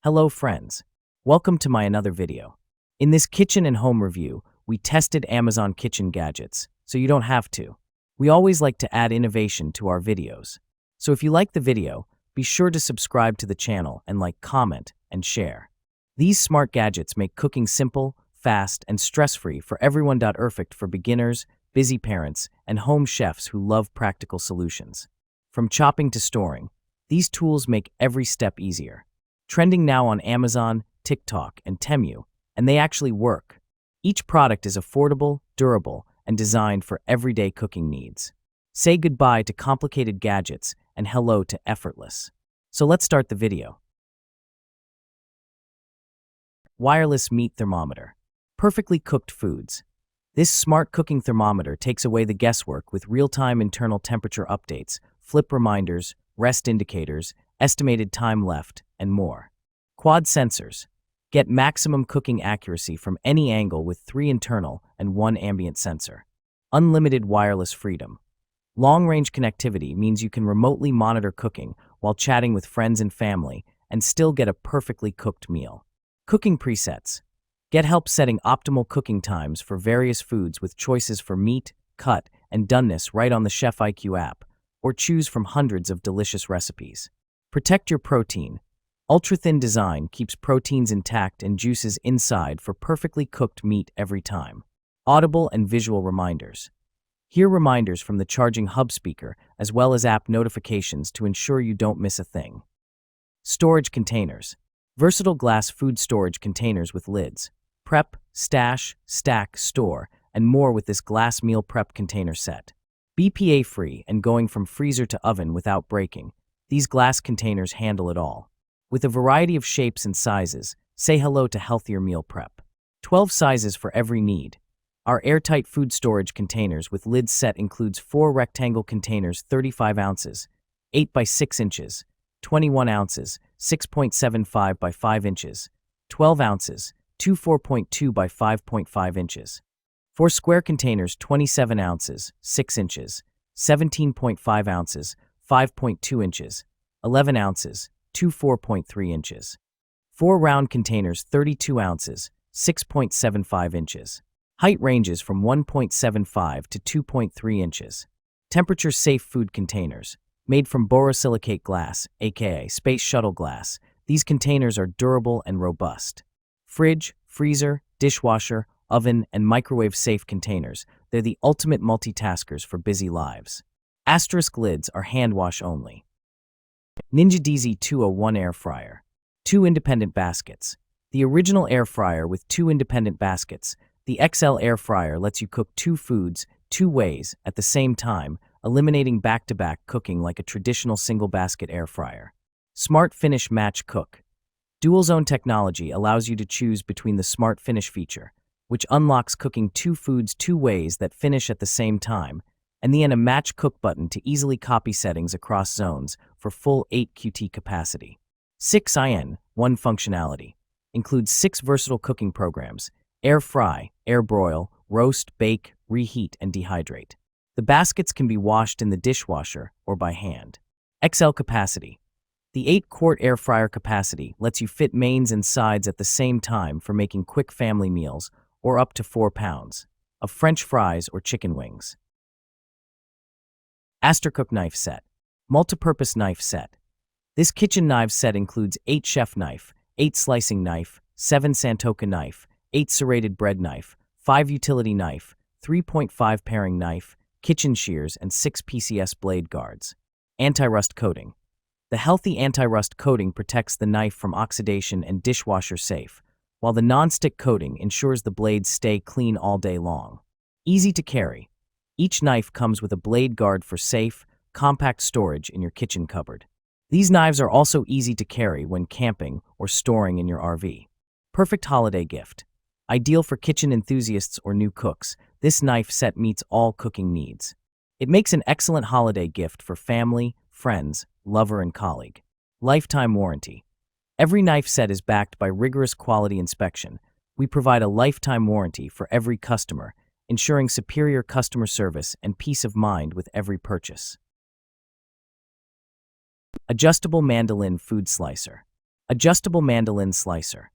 Hello friends, welcome to my another video. In this kitchen and home review, we tested Amazon kitchen gadgets, so you don't have to. We always like to add innovation to our videos. So if you like the video, be sure to subscribe to the channel and comment, and share. These smart gadgets make cooking simple, fast, and stress-free for everyone. Perfect for beginners, busy parents, and home chefs who love practical solutions. From chopping to storing, these tools make every step easier. Trending now on Amazon, TikTok, and Temu, and they actually work. Each product is affordable, durable, and designed for everyday cooking needs. Say goodbye to complicated gadgets and hello to effortless. So let's start the video. Wireless meat thermometer. Perfectly cooked foods. This smart cooking thermometer takes away the guesswork with real-time internal temperature updates, flip reminders, rest indicators, estimated time left, and more. Quad sensors. Get maximum cooking accuracy from any angle with 3 internal and 1 ambient sensor. Unlimited wireless freedom. Long-range connectivity means you can remotely monitor cooking while chatting with friends and family and still get a perfectly cooked meal. Cooking presets. Get help setting optimal cooking times for various foods with choices for meat, cut, and doneness right on the Chef IQ app, or choose from hundreds of delicious recipes. Protect your protein. Ultra-thin design keeps proteins intact and juices inside for perfectly cooked meat every time. Audible and visual reminders. Hear reminders from the charging hub speaker as well as app notifications to ensure you don't miss a thing. Storage containers. Versatile glass food storage containers with lids. Prep, stash, stack, store, and more with this glass meal prep container set. BPA-free and going from freezer to oven without breaking, these glass containers handle it all. With a variety of shapes and sizes, say hello to healthier meal prep. 12 sizes for every need. Our airtight food storage containers with lids set includes 4 rectangle containers 35 ounces, 8 by 6 inches, 21 ounces, 6.75 by 5 inches, 12 ounces, 4.2 by 5.5 inches. 4 square containers 27 ounces, 6 inches, 17.5 ounces, 5.2 inches, 11 ounces, 4.3 inches. 4 round containers 32 ounces, 6.75 inches. Height ranges from 1.75 to 2.3 inches. Temperature-safe food containers. Made from borosilicate glass, aka space shuttle glass, these containers are durable and robust. Fridge, freezer, dishwasher, oven, and microwave-safe containers. They're the ultimate multitaskers for busy lives. Asterisk lids are hand wash only. Ninja DZ201 Air Fryer. 2 independent baskets. The original air fryer with 2 independent baskets. The XL air fryer lets you cook 2 foods 2 ways at the same time, eliminating back-to-back cooking like a traditional single-basket air fryer. Smart Finish Match Cook. Dual-zone technology allows you to choose between the Smart Finish feature, which unlocks cooking 2 foods 2 ways that finish at the same time, and then a Match Cook button to easily copy settings across zones for full 8 QT capacity. 6in 1 functionality. Includes 6 versatile cooking programs: air fry, air broil, roast, bake, reheat, and dehydrate. The baskets can be washed in the dishwasher or by hand. XL capacity. The 8-quart air fryer capacity lets you fit mains and sides at the same time for making quick family meals or up to 4 pounds of French fries or chicken wings. Astercook knife set. Multipurpose knife set. This kitchen knife set includes 8 chef knife, 8 slicing knife, 7 Santoka knife, 8 serrated bread knife, 5 utility knife, 3.5 paring knife, kitchen shears, and 6 PCS blade guards. Anti-rust coating. The healthy anti-rust coating protects the knife from oxidation and dishwasher safe, while the non-stick coating ensures the blades stay clean all day long. Easy to carry. Each knife comes with a blade guard for safe, compact storage in your kitchen cupboard. These knives are also easy to carry when camping or storing in your RV. Perfect holiday gift. Ideal for kitchen enthusiasts or new cooks, this knife set meets all cooking needs. It makes an excellent holiday gift for family, friends, lover, and colleague. Lifetime warranty. Every knife set is backed by rigorous quality inspection. We provide a lifetime warranty for every customer, ensuring superior customer service and peace of mind with every purchase. Adjustable mandolin food slicer. Adjustable mandolin slicer.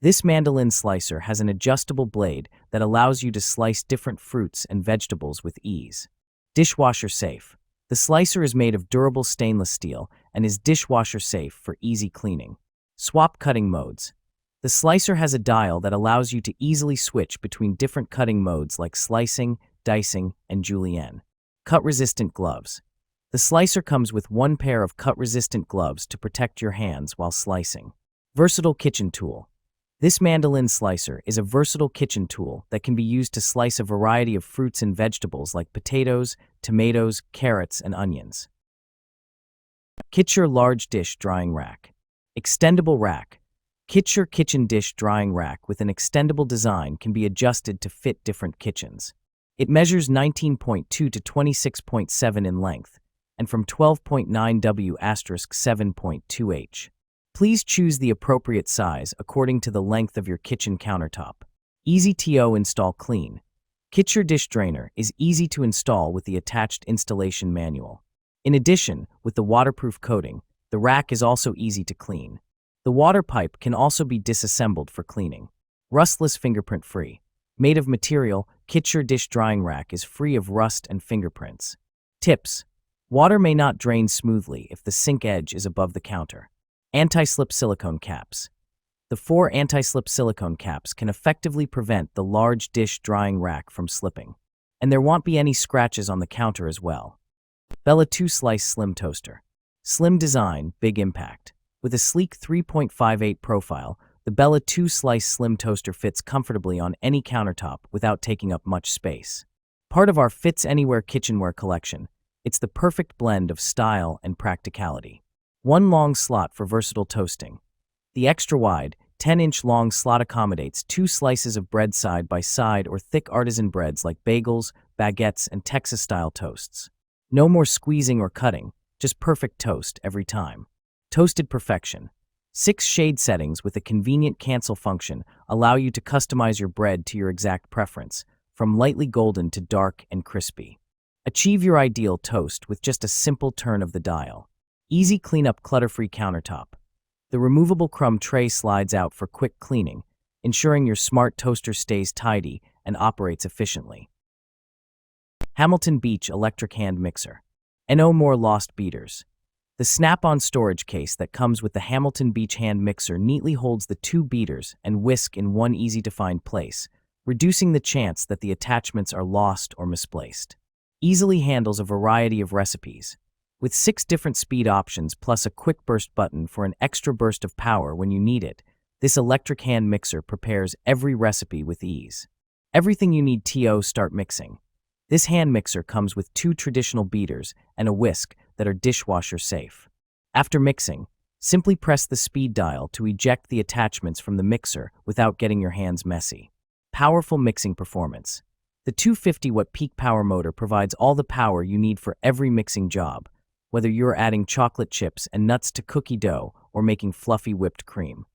This mandolin slicer has an adjustable blade that allows you to slice different fruits and vegetables with ease. Dishwasher safe. The slicer is made of durable stainless steel and is dishwasher safe for easy cleaning. Swap cutting modes. The slicer has a dial that allows you to easily switch between different cutting modes like slicing, dicing, and julienne. Cut-resistant gloves. The slicer comes with one pair of cut-resistant gloves to protect your hands while slicing. Versatile kitchen tool. This mandolin slicer is a versatile kitchen tool that can be used to slice a variety of fruits and vegetables like potatoes, tomatoes, carrots, and onions. Kitchen large dish drying rack. Extendable rack. Kitchen kitchen dish drying rack with an extendable design can be adjusted to fit different kitchens. It measures 19.2 to 26.7 in length and from 12.9 W*7.2 H. Please choose the appropriate size according to the length of your kitchen countertop. Easy to install clean. Kitchen dish drainer is easy to install with the attached installation manual. In addition, with the waterproof coating, the rack is also easy to clean. The water pipe can also be disassembled for cleaning. Rustless fingerprint-free. Made of material, kitchen dish drying rack is free of rust and fingerprints. Tips. Water may not drain smoothly if the sink edge is above the counter. Anti-slip silicone caps. The 4 anti-slip silicone caps can effectively prevent the large dish drying rack from slipping. And there won't be any scratches on the counter as well. Bella 2-slice slim toaster. Slim design, big impact. With a sleek 3.58 profile, the Bella 2-slice slim toaster fits comfortably on any countertop without taking up much space. Part of our Fits Anywhere kitchenware collection, it's the perfect blend of style and practicality. One long slot for versatile toasting. The extra-wide, 10-inch long slot accommodates 2 slices of bread side by side or thick artisan breads like bagels, baguettes, and Texas-style toasts. No more squeezing or cutting, just perfect toast every time. Toasted perfection. 6 shade settings with a convenient cancel function allow you to customize your bread to your exact preference, from lightly golden to dark and crispy. Achieve your ideal toast with just a simple turn of the dial. Easy cleanup clutter-free countertop. The removable crumb tray slides out for quick cleaning, ensuring your smart toaster stays tidy and operates efficiently. Hamilton Beach electric hand mixer. No more lost beaters. The snap-on storage case that comes with the Hamilton Beach hand mixer neatly holds the 2 beaters and whisk in one easy-to-find place, reducing the chance that the attachments are lost or misplaced. Easily handles a variety of recipes. With 6 different speed options plus a quick burst button for an extra burst of power when you need it, this electric hand mixer prepares every recipe with ease. Everything you need to start mixing. This hand mixer comes with 2 traditional beaters and a whisk that are dishwasher safe. After mixing, simply press the speed dial to eject the attachments from the mixer without getting your hands messy. Powerful mixing performance. The 250-watt peak power motor provides all the power you need for every mixing job, whether you're adding chocolate chips and nuts to cookie dough or making fluffy whipped cream.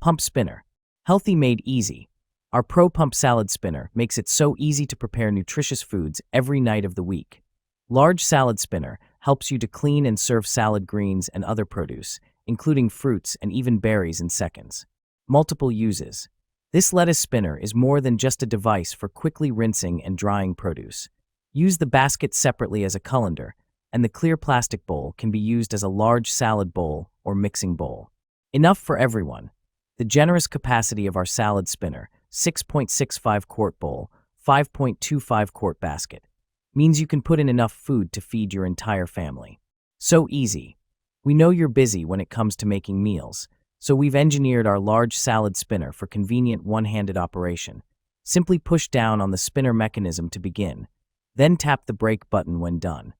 Pump spinner. Healthy made easy. Our Pro Pump salad spinner makes it so easy to prepare nutritious foods every night of the week. Large salad spinner helps you to clean and serve salad greens and other produce, including fruits and even berries in seconds. Multiple uses. This lettuce spinner is more than just a device for quickly rinsing and drying produce. Use the basket separately as a colander, and the clear plastic bowl can be used as a large salad bowl or mixing bowl. Enough for everyone. The generous capacity of our salad spinner, 6.65 quart bowl, 5.25 quart basket, means you can put in enough food to feed your entire family. So easy. We know you're busy when it comes to making meals, so we've engineered our large salad spinner for convenient one-handed operation. Simply push down on the spinner mechanism to begin, then tap the brake button when done.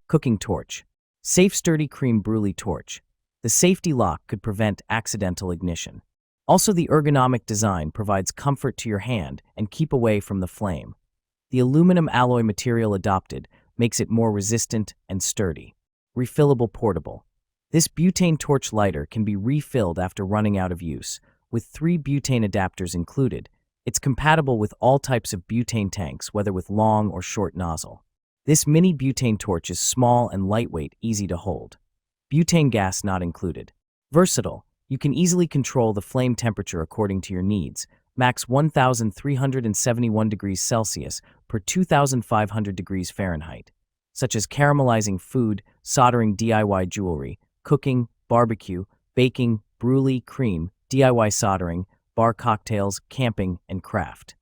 Cooking torch. Safe sturdy creme brulee torch. The safety lock could prevent accidental ignition. Also, the ergonomic design provides comfort to your hand and keep away from the flame. The aluminum alloy material adopted makes it more resistant and sturdy. Refillable portable. This butane torch lighter can be refilled after running out of use, with 3 butane adapters included. It's compatible with all types of butane tanks, whether with long or short nozzle. This mini butane torch is small and lightweight, easy to hold. Butane gas not included. Versatile. You can easily control the flame temperature according to your needs. Max 1,371 degrees Celsius per 2,500 degrees Fahrenheit, such as caramelizing food, soldering DIY jewelry, cooking, barbecue, baking, brulee, cream, DIY soldering, bar cocktails, camping, and craft.